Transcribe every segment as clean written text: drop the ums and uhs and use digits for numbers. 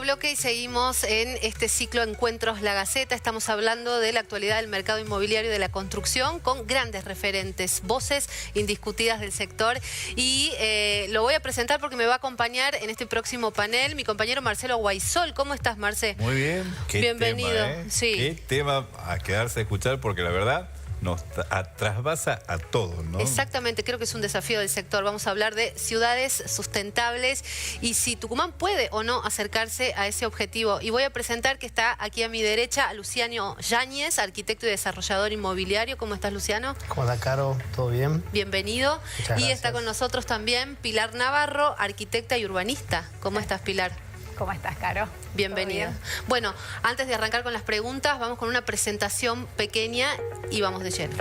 bloque y seguimos en este ciclo Encuentros La Gaceta. Estamos hablando de la actualidad del mercado inmobiliario y de la construcción con grandes referentes, voces indiscutidas del sector. Y lo voy a presentar porque me va a acompañar en este próximo panel mi compañero Marcelo Guaisol. ¿Cómo estás, Marce? Muy bien. Bienvenido. Tema, Sí. Qué tema a quedarse a escuchar porque la verdad nos trasvasa a todos, ¿no? Exactamente, creo que es un desafío del sector. Vamos a hablar de ciudades sustentables y si Tucumán puede o no acercarse a ese objetivo. Y voy a presentar que está aquí a mi derecha a Luciano Yáñez, arquitecto y desarrollador inmobiliario. ¿Cómo estás, Luciano? ¿Cómo está, Caro? ¿Todo bien? Bienvenido. Muchas gracias. Y está con nosotros también Pilar Navarro, arquitecta y urbanista. ¿Cómo estás, Pilar? ¿Cómo estás, Caro? Bienvenida. Bueno, antes de arrancar con las preguntas, vamos con una presentación pequeña y vamos de lleno.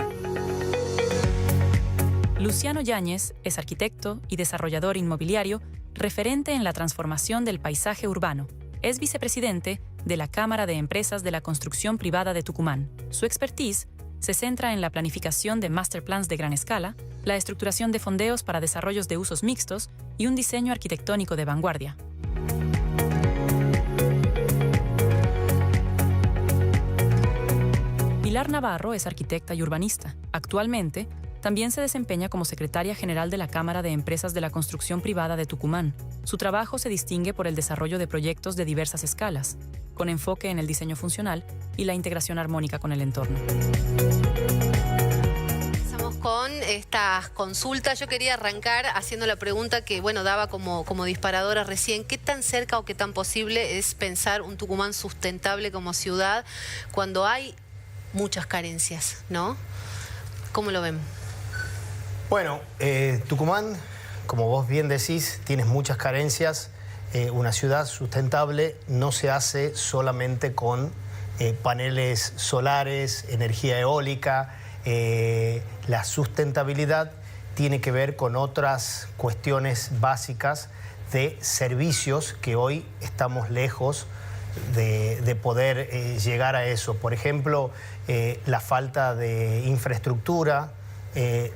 Luciano Yáñez es arquitecto y desarrollador inmobiliario, referente en la transformación del paisaje urbano. Es vicepresidente de la Cámara de Empresas de la Construcción Privada de Tucumán. Su expertise se centra en la planificación de master plans de gran escala, la estructuración de fondeos para desarrollos de usos mixtos y un diseño arquitectónico de vanguardia. Pilar Navarro es arquitecta y urbanista. Actualmente, también se desempeña como secretaria general de la Cámara de Empresas de la Construcción Privada de Tucumán. Su trabajo se distingue por el desarrollo de proyectos de diversas escalas, con enfoque en el diseño funcional y la integración armónica con el entorno. Empezamos con estas consultas. Yo quería arrancar haciendo la pregunta que, bueno, daba como disparadora recién. ¿Qué tan cerca o qué tan posible es pensar un Tucumán sustentable como ciudad cuando hay muchas carencias, ¿no? ¿Cómo lo ven? Bueno, Tucumán, como vos bien decís, tienes muchas carencias. Una ciudad sustentable no se hace solamente con paneles solares, energía eólica. La sustentabilidad tiene que ver con otras cuestiones básicas de servicios que hoy estamos lejos de poder llegar a eso. Por ejemplo, la falta de infraestructura,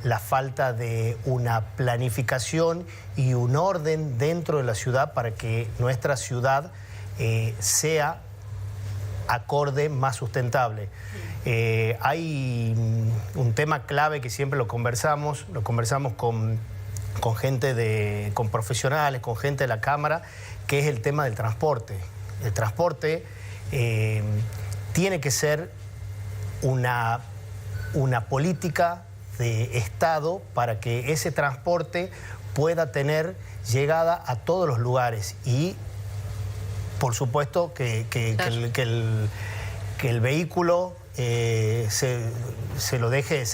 la falta de una planificación y un orden dentro de la ciudad para que nuestra ciudad sea acorde, más sustentable. Hay un tema clave que siempre lo conversamos con gente con profesionales, con gente de la Cámara, que es el tema del transporte. El transporte tiene que ser una política de Estado para que ese transporte pueda tener llegada a todos los lugares y, por supuesto, que el vehículo se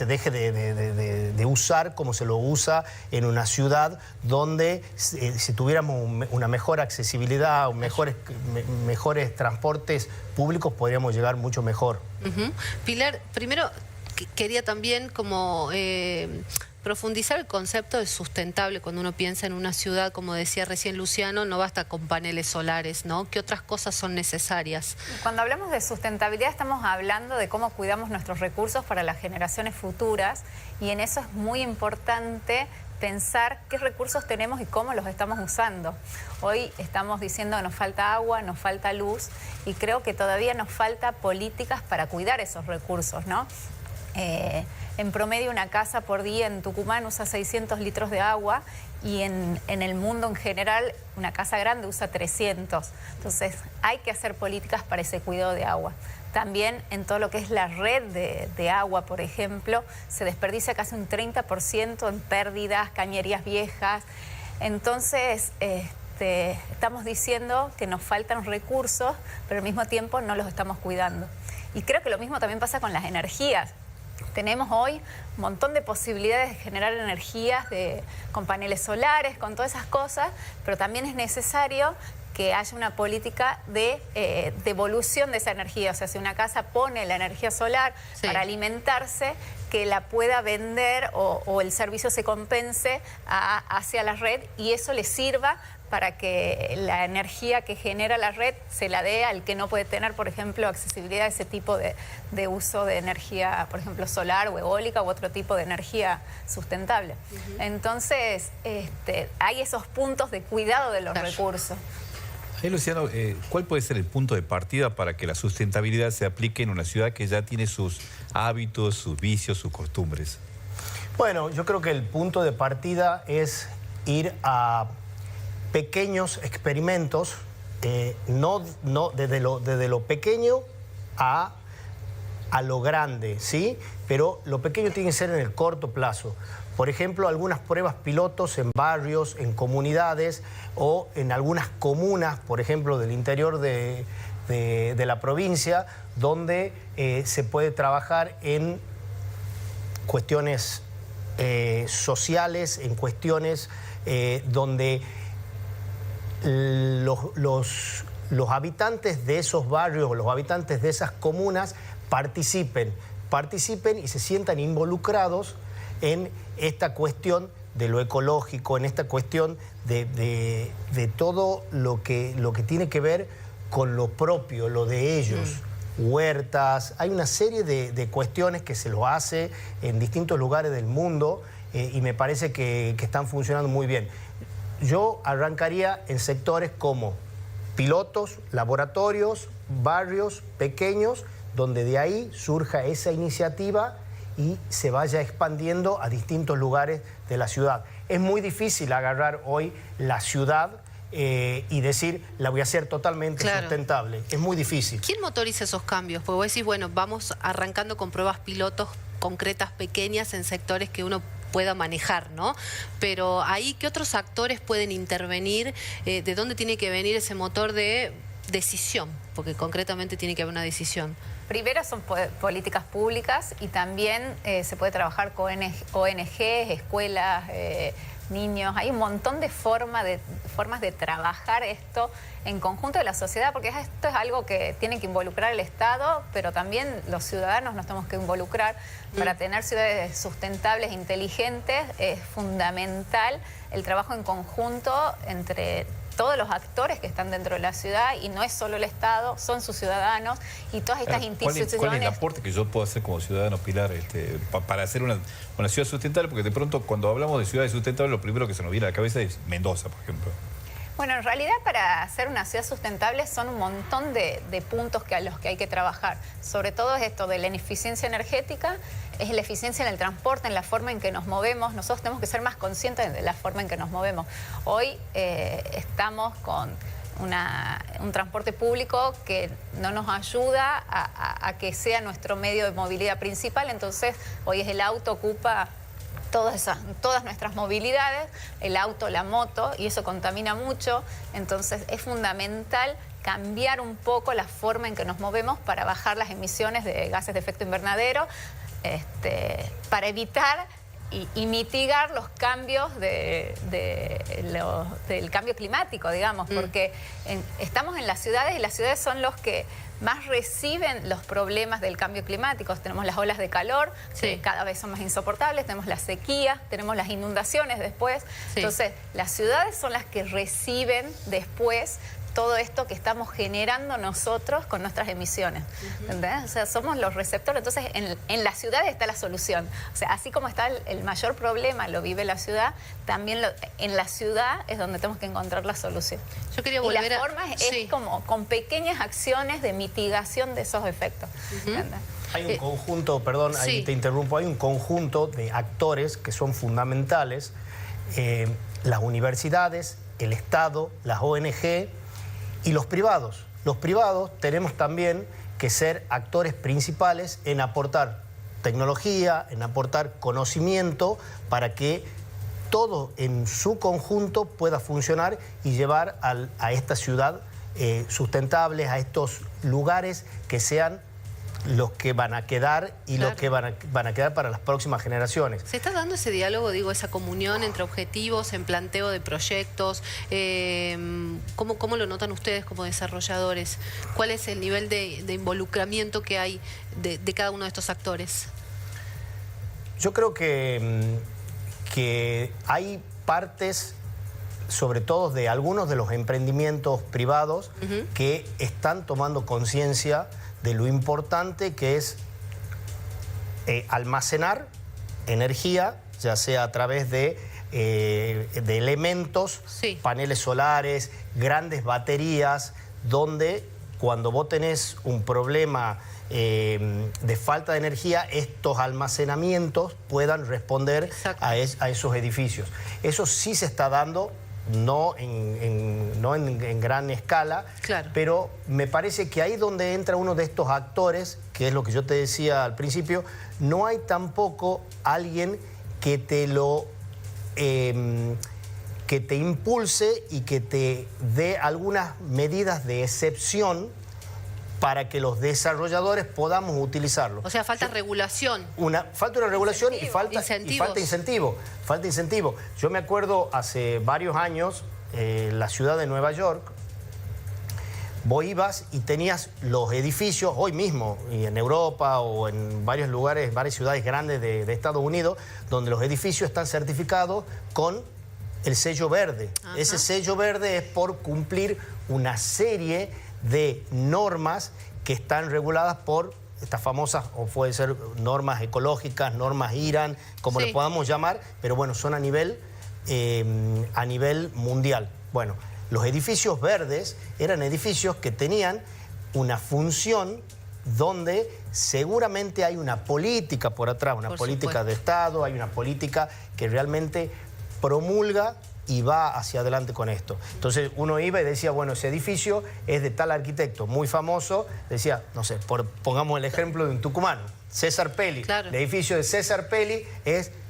deje de usar como se lo usa en una ciudad donde si tuviéramos una mejor accesibilidad, mejores transportes públicos, podríamos llegar mucho mejor. Pilar, primero quería también como profundizar el concepto de sustentable. Cuando uno piensa en una ciudad, como decía recién Luciano, no basta con paneles solares, ¿no? ¿Qué otras cosas son necesarias? Cuando hablamos de sustentabilidad estamos hablando de cómo cuidamos nuestros recursos para las generaciones futuras y en eso es muy importante pensar qué recursos tenemos y cómo los estamos usando. Hoy estamos diciendo que nos falta agua, nos falta luz y creo que todavía nos falta políticas para cuidar esos recursos, ¿no? En promedio una casa por día en Tucumán usa 600 litros de agua y en el mundo en general una casa grande usa 300. Entonces hay que hacer políticas para ese cuidado de agua. También en todo lo que es la red de agua, por ejemplo, se desperdicia casi un 30% en pérdidas, cañerías viejas. Entonces estamos diciendo que nos faltan recursos, pero al mismo tiempo no los estamos cuidando. Y creo que lo mismo también pasa con las energías. Tenemos hoy un montón de posibilidades de generar energías con paneles solares, con todas esas cosas, pero también es necesario que haya una política de devolución de esa energía. O sea, si una casa pone la energía solar para alimentarse, que la pueda vender o el servicio se compense hacia la red y eso le sirva para que la energía que genera la red se la dé al que no puede tener, por ejemplo, accesibilidad a ese tipo de uso de energía, por ejemplo, solar o eólica u otro tipo de energía sustentable. Entonces, hay esos puntos de cuidado de los recursos. Luciano, ¿cuál puede ser el punto de partida para que la sustentabilidad se aplique en una ciudad que ya tiene sus hábitos, sus vicios, sus costumbres? Bueno, yo creo que el punto de partida es ir a pequeños experimentos, no desde lo pequeño a lo grande, ¿sí? Pero lo pequeño tiene que ser en el corto plazo. Por ejemplo, algunas pruebas pilotos en barrios, en comunidades o en algunas comunas, por ejemplo, del interior de la provincia, donde se puede trabajar en cuestiones sociales, en cuestiones donde los habitantes de esos barrios, los habitantes de esas comunas participen y se sientan involucrados en esta cuestión de lo ecológico, en esta cuestión de todo lo que tiene que ver con lo propio, lo de ellos. Huertas, hay una serie de cuestiones que se lo hace en distintos lugares del mundo y me parece que están funcionando muy bien. Yo arrancaría en sectores como pilotos, laboratorios, barrios pequeños, donde de ahí surja esa iniciativa y se vaya expandiendo a distintos lugares de la ciudad. Es muy difícil agarrar hoy la ciudad y decir, la voy a hacer totalmente sustentable. Es muy difícil. ¿Quién motoriza esos cambios? Porque vos decís, bueno, vamos arrancando con pruebas pilotos concretas, pequeñas, en sectores que uno pueda manejar, ¿no? Pero ahí, ¿qué otros actores pueden intervenir? ¿De dónde tiene que venir ese motor de decisión? Porque concretamente tiene que haber una decisión. Primero son políticas públicas y también se puede trabajar con ONGs, escuelas, niños. Hay un montón de formas de trabajar esto en conjunto de la sociedad, porque esto es algo que tiene que involucrar el Estado, pero también los ciudadanos nos tenemos que involucrar. Para tener ciudades sustentables, inteligentes, es fundamental el trabajo en conjunto entre todos los actores que están dentro de la ciudad, y no es solo el Estado, son sus ciudadanos y todas estas instituciones. ¿Cuál es el aporte que yo puedo hacer como ciudadano, Pilar, para hacer una ciudad sustentable? Porque de pronto cuando hablamos de ciudades sustentables, lo primero que se nos viene a la cabeza es Mendoza, por ejemplo. Bueno, en realidad para hacer una ciudad sustentable son un montón de puntos a los que hay que trabajar. Sobre todo es esto de la eficiencia energética, es la eficiencia en el transporte, en la forma en que nos movemos. Nosotros tenemos que ser más conscientes de la forma en que nos movemos. Hoy estamos con un transporte público que no nos ayuda a que sea nuestro medio de movilidad principal. Entonces, hoy el auto ocupa todas nuestras movilidades, el auto, la moto, y eso contamina mucho. Entonces es fundamental cambiar un poco la forma en que nos movemos para bajar las emisiones de gases de efecto invernadero, para evitar y mitigar los cambios del cambio climático, digamos, porque estamos en las ciudades y las ciudades son los que más reciben los problemas del cambio climático. Tenemos las olas de calor, que cada vez son más insoportables, tenemos las sequías, tenemos las inundaciones después. Entonces, las ciudades son las que reciben después todo esto que estamos generando nosotros con nuestras emisiones. ¿Entendés? O sea, somos los receptores. Entonces, en la ciudad está la solución. O sea, así como está el mayor problema, lo vive la ciudad, también en la ciudad es donde tenemos que encontrar la solución. Yo quería volver y la forma es como con pequeñas acciones de mitigación de esos efectos. Hay un conjunto, perdón, ahí te interrumpo, hay un conjunto de actores que son fundamentales, las universidades, el Estado, las ONG y los privados. Los privados tenemos también que ser actores principales en aportar tecnología, en aportar conocimiento para que todo en su conjunto pueda funcionar y llevar a esta ciudad sustentable, a estos lugares que sean los que van a quedar y los que van a quedar para las próximas generaciones. ¿Se está dando ese diálogo, digo, esa comunión entre objetivos, en planteo de proyectos? ¿Cómo lo notan ustedes como desarrolladores? ¿Cuál es el nivel de involucramiento que hay de cada uno de estos actores? Yo creo que hay partes, sobre todo de algunos de los emprendimientos privados, que están tomando conciencia de lo importante que es almacenar energía, ya sea a través de de elementos, Sí. paneles solares, grandes baterías, donde cuando vos tenés un problema de falta de energía, estos almacenamientos puedan responder Exacto. a esos edificios. Eso sí se está dando, no en gran escala, Claro. pero me parece que ahí donde entra uno de estos actores, que es lo que yo te decía al principio, no hay tampoco alguien que te impulse y que te dé algunas medidas de excepción para que los desarrolladores podamos utilizarlo. O sea, falta regulación. Falta una regulación y falta Incentivos. incentivo. Falta incentivo. Yo me acuerdo hace varios años, la ciudad de Nueva York, vos ibas y tenías los edificios, hoy mismo, y en Europa o en varios lugares, varias ciudades grandes de Estados Unidos, donde los edificios están certificados con el sello verde. Ajá. Ese sello verde es por cumplir una serie de normas que están reguladas por estas famosas, o pueden ser normas ecológicas, normas IRAN, como Sí. le podamos llamar, pero bueno, son a nivel mundial. Bueno, los edificios verdes eran edificios que tenían una función donde seguramente hay una política por atrás, una Por política supuesto. de Estado, hay una política que realmente promulga y va hacia adelante con esto. Entonces uno iba y decía, bueno, ese edificio es de tal arquitecto muy famoso, decía, no sé, pongamos el ejemplo de un tucumano, César Pelli. Claro. El edificio de César Pelli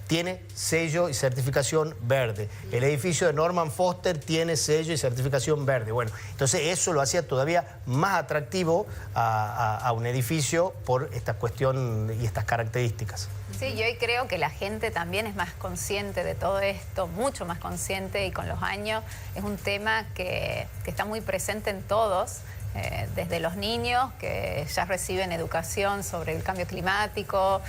tiene sello y certificación verde. El edificio de Norman Foster tiene sello y certificación verde. Bueno, entonces eso lo hacía todavía más atractivo a un edificio por esta cuestión y estas características. Sí, yo hoy creo que la gente también es más consciente de todo esto, mucho más consciente, y con los años es un tema que está muy presente en todos. Desde los niños que ya reciben educación sobre el cambio climático,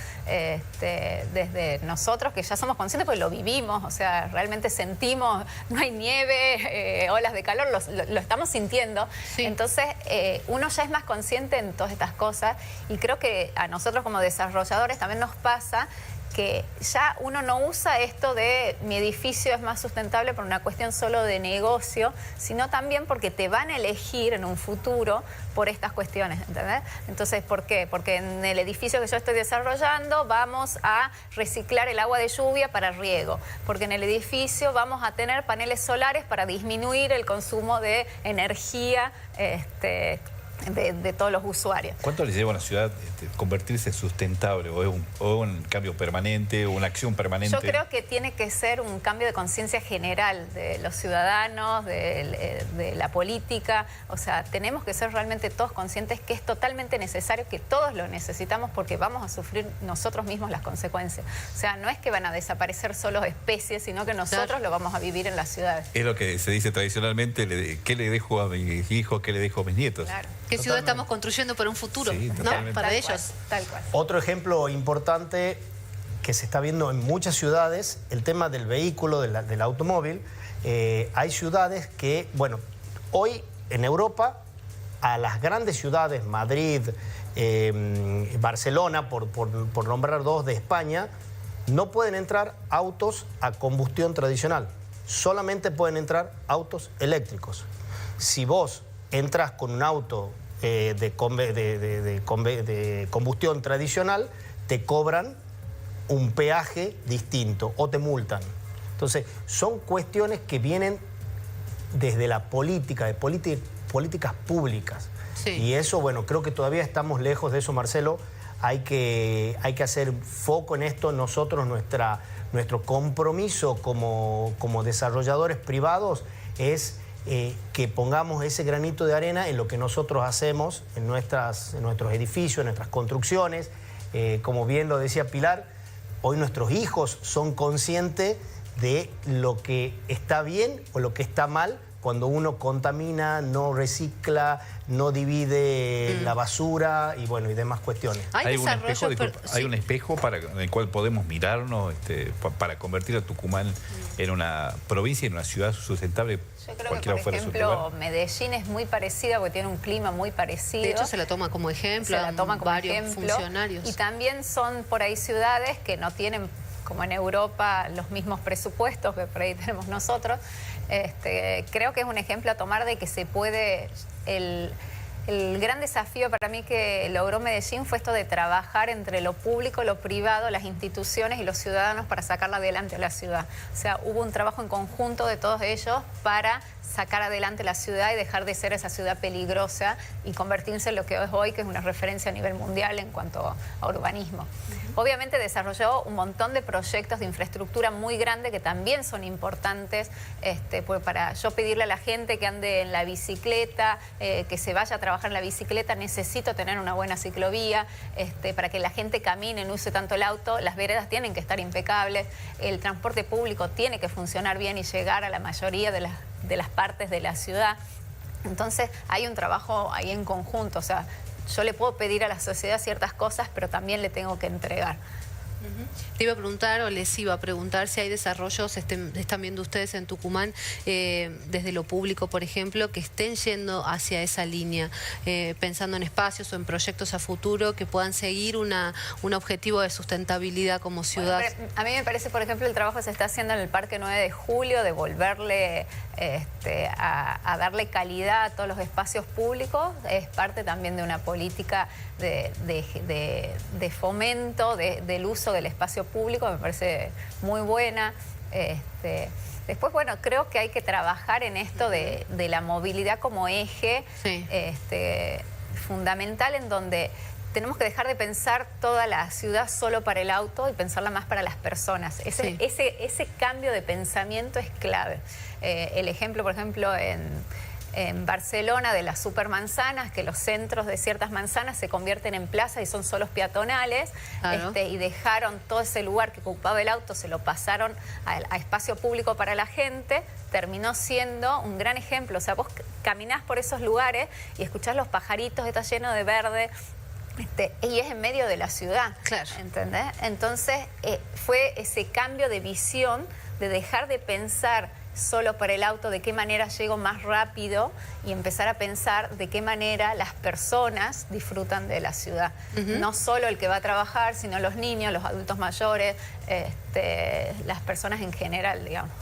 desde nosotros que ya somos conscientes porque lo vivimos, o sea, realmente sentimos, no hay nieve, olas de calor, lo estamos sintiendo. Sí. Entonces, uno ya es más consciente en todas estas cosas, y creo que a nosotros como desarrolladores también nos pasa que ya uno no usa esto de mi edificio es más sustentable por una cuestión solo de negocio, sino también porque te van a elegir en un futuro por estas cuestiones, ¿entendés? Entonces, ¿por qué? Porque en el edificio que yo estoy desarrollando vamos a reciclar el agua de lluvia para riego, porque en el edificio vamos a tener paneles solares para disminuir el consumo de energía de todos los usuarios. ¿Cuánto le lleva a una ciudad convertirse sustentable? ¿O es un cambio permanente o una acción permanente? Yo creo que tiene que ser un cambio de conciencia general de los ciudadanos, de la política. O sea, tenemos que ser realmente todos conscientes que es totalmente necesario, que todos lo necesitamos porque vamos a sufrir nosotros mismos las consecuencias. O sea, no es que van a desaparecer solo especies, sino que nosotros Claro. lo vamos a vivir en las ciudades. Es lo que se dice tradicionalmente, ¿qué le dejo a mis hijos, qué le dejo a mis nietos? Claro. ¿Qué ciudad estamos construyendo para un futuro? Sí, ¿no? totalmente. Para Tal ellos. cual, tal cual. Otro ejemplo importante que se está viendo en muchas ciudades, el tema del vehículo, del automóvil. Hay ciudades que, bueno, hoy en Europa, a las grandes ciudades, Madrid, Barcelona, por nombrar dos de España, no pueden entrar autos a combustión tradicional, solamente pueden entrar autos eléctricos. Si vos entras con un auto de combustión tradicional, te cobran un peaje distinto o te multan. Entonces, son cuestiones que vienen desde la política, de políticas públicas. Sí. Y eso, bueno, creo que todavía estamos lejos de eso, Marcelo. Hay que hacer foco en esto. Nosotros, nuestro compromiso como desarrolladores privados es que pongamos ese granito de arena en lo que nosotros hacemos, en nuestros edificios, en nuestras construcciones. Como bien lo decía Pilar, hoy nuestros hijos son conscientes de lo que está bien o lo que está mal cuando uno contamina, no recicla, no divide la basura y bueno, y demás cuestiones. ¿Hay un espejo, desarrollo, disculpa, hay un espejo en el cual podemos mirarnos para convertir a Tucumán en una provincia, en una ciudad sustentable? Yo creo que, cualquiera por fuera su ejemplo, lugar? Medellín es muy parecida porque tiene un clima muy parecido. De hecho, se la toma como ejemplo. Se la toma como varios ejemplo. funcionarios. Y también son por ahí ciudades que no tienen como en Europa, los mismos presupuestos que por ahí tenemos nosotros. Creo que es un ejemplo a tomar de que se puede... El gran desafío para mí que logró Medellín fue esto de trabajar entre lo público, lo privado, las instituciones y los ciudadanos para sacarla adelante a la ciudad. O sea, hubo un trabajo en conjunto de todos ellos para sacar adelante la ciudad y dejar de ser esa ciudad peligrosa y convertirse en lo que es hoy, que es una referencia a nivel mundial en cuanto a urbanismo. Obviamente desarrolló un montón de proyectos de infraestructura muy grande que también son importantes, pues para yo pedirle a la gente que ande en la bicicleta, que se vaya a trabajar en la bicicleta, necesito tener una buena ciclovía, para que la gente camine, no use tanto el auto, las veredas tienen que estar impecables, el transporte público tiene que funcionar bien y llegar a la mayoría de las partes de la ciudad. Entonces hay un trabajo ahí en conjunto, o sea, yo le puedo pedir a la sociedad ciertas cosas, pero también le tengo que entregar. Te iba a preguntar, o les iba a preguntar, si hay desarrollos, están viendo ustedes en Tucumán, desde lo público, por ejemplo, que estén yendo hacia esa línea, pensando en espacios o en proyectos a futuro que puedan seguir un objetivo de sustentabilidad como ciudad. Bueno, a mí me parece, por ejemplo, el trabajo que se está haciendo en el Parque 9 de Julio, de volverle a darle calidad a todos los espacios públicos, es parte también de una política de fomento del uso del espacio público, me parece muy buena. Después, bueno, creo que hay que trabajar en esto de la movilidad como eje, sí, fundamental, en donde tenemos que dejar de pensar toda la ciudad solo para el auto y pensarla más para las personas. Ese cambio de pensamiento es clave. El ejemplo, por ejemplo, en Barcelona, de las supermanzanas, que los centros de ciertas manzanas se convierten en plazas y son solos peatonales, claro, y dejaron todo ese lugar que ocupaba el auto, se lo pasaron a espacio público para la gente, terminó siendo un gran ejemplo. O sea, vos caminás por esos lugares y escuchás los pajaritos, está lleno de verde, y es en medio de la ciudad, claro, ¿entendés? Entonces fue ese cambio de visión, de dejar de pensar solo para el auto, de qué manera llego más rápido, y empezar a pensar de qué manera las personas disfrutan de la ciudad. No solo el que va a trabajar, sino los niños, los adultos mayores, las personas en general, digamos.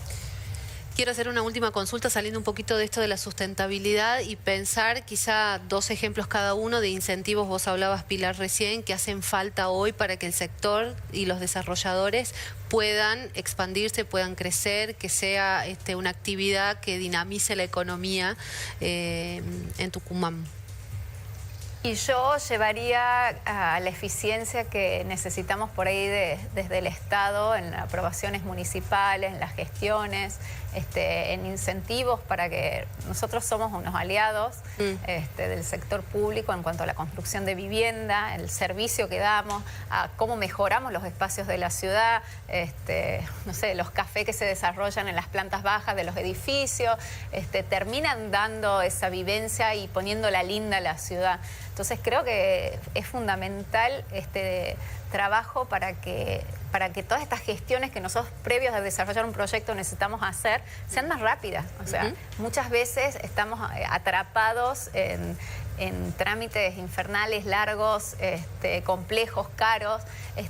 Quiero hacer una última consulta saliendo un poquito de esto de la sustentabilidad y pensar quizá 2 ejemplos cada uno de incentivos. Vos hablabas, Pilar, recién, que hacen falta hoy para que el sector y los desarrolladores puedan expandirse, puedan crecer, que sea una actividad que dinamice la economía en Tucumán. Y yo llevaría a la eficiencia que necesitamos por ahí desde el Estado, en aprobaciones municipales, en las gestiones, en incentivos, para que nosotros somos unos aliados del sector público en cuanto a la construcción de vivienda, el servicio que damos, a cómo mejoramos los espacios de la ciudad, no sé, los cafés que se desarrollan en las plantas bajas de los edificios, terminan dando esa vivencia y poniéndola linda a la ciudad. Entonces creo que es fundamental este trabajo para que todas estas gestiones que nosotros, previos a desarrollar un proyecto, necesitamos hacer, sean más rápidas. O sea, muchas veces estamos atrapados en trámites infernales, largos, complejos, caros,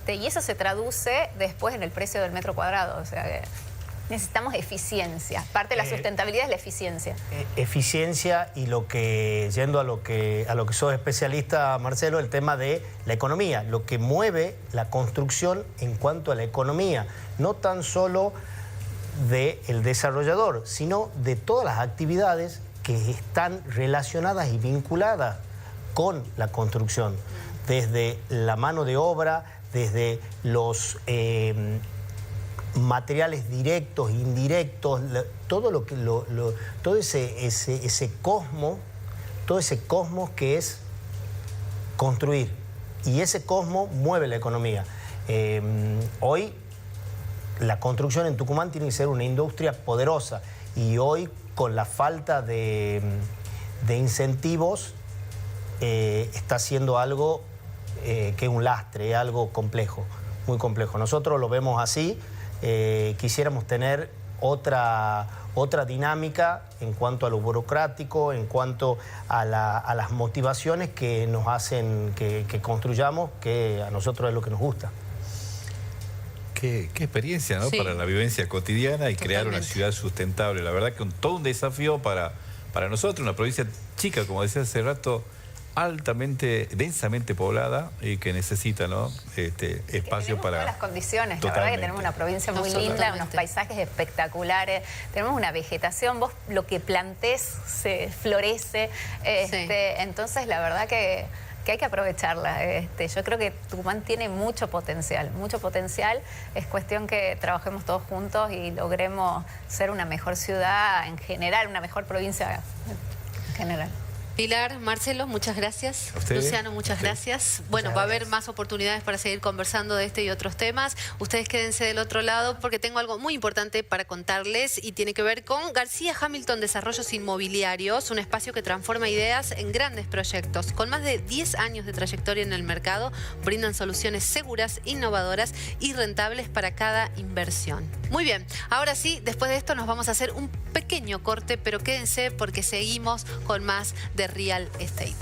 y eso se traduce después en el precio del metro cuadrado. O sea, necesitamos eficiencia. Parte de la sustentabilidad es la eficiencia. Eficiencia, y yendo a lo que sos especialista, Marcelo, el tema de la economía, lo que mueve la construcción en cuanto a la economía, no tan solo del desarrollador, sino de todas las actividades que están relacionadas y vinculadas con la construcción, desde la mano de obra, desde los materiales directos, indirectos, todo ese cosmos que es construir, y ese cosmos mueve la economía. Hoy la construcción en Tucumán tiene que ser una industria poderosa, y hoy, con la falta de incentivos, está siendo algo que es un lastre, algo complejo, muy complejo. Nosotros lo vemos así. Quisiéramos tener otra dinámica en cuanto a lo burocrático, en cuanto a las motivaciones que nos hacen que construyamos, que a nosotros es lo que nos gusta. qué experiencia, ¿no? Sí. Para la vivencia cotidiana y crear una Totalmente. ciudad sustentable. La verdad que todo un desafío para nosotros, una provincia chica, como decía hace rato, altamente, densamente poblada y que necesita, ¿no? Espacio tenemos para... todas las condiciones, la verdad que Totalmente. tenemos una provincia muy linda, Absolutamente. unos paisajes espectaculares, tenemos una vegetación, vos lo que plantés se florece, entonces la verdad que hay que aprovecharla. Yo creo que Tucumán tiene mucho potencial, es cuestión que trabajemos todos juntos y logremos ser una mejor ciudad en general, una mejor provincia en general. Pilar, Marcelo, muchas gracias. ¿A ustedes? Luciano, muchas gracias. Bueno, va a haber más oportunidades para seguir conversando de este y otros temas. Ustedes quédense del otro lado porque tengo algo muy importante para contarles y tiene que ver con García Hamilton Desarrollos Inmobiliarios, un espacio que transforma ideas en grandes proyectos. Con más de 10 años de trayectoria en el mercado, brindan soluciones seguras, innovadoras y rentables para cada inversión. Muy bien, ahora sí, después de esto nos vamos a hacer un pequeño corte, pero quédense porque seguimos con más de Real Estate.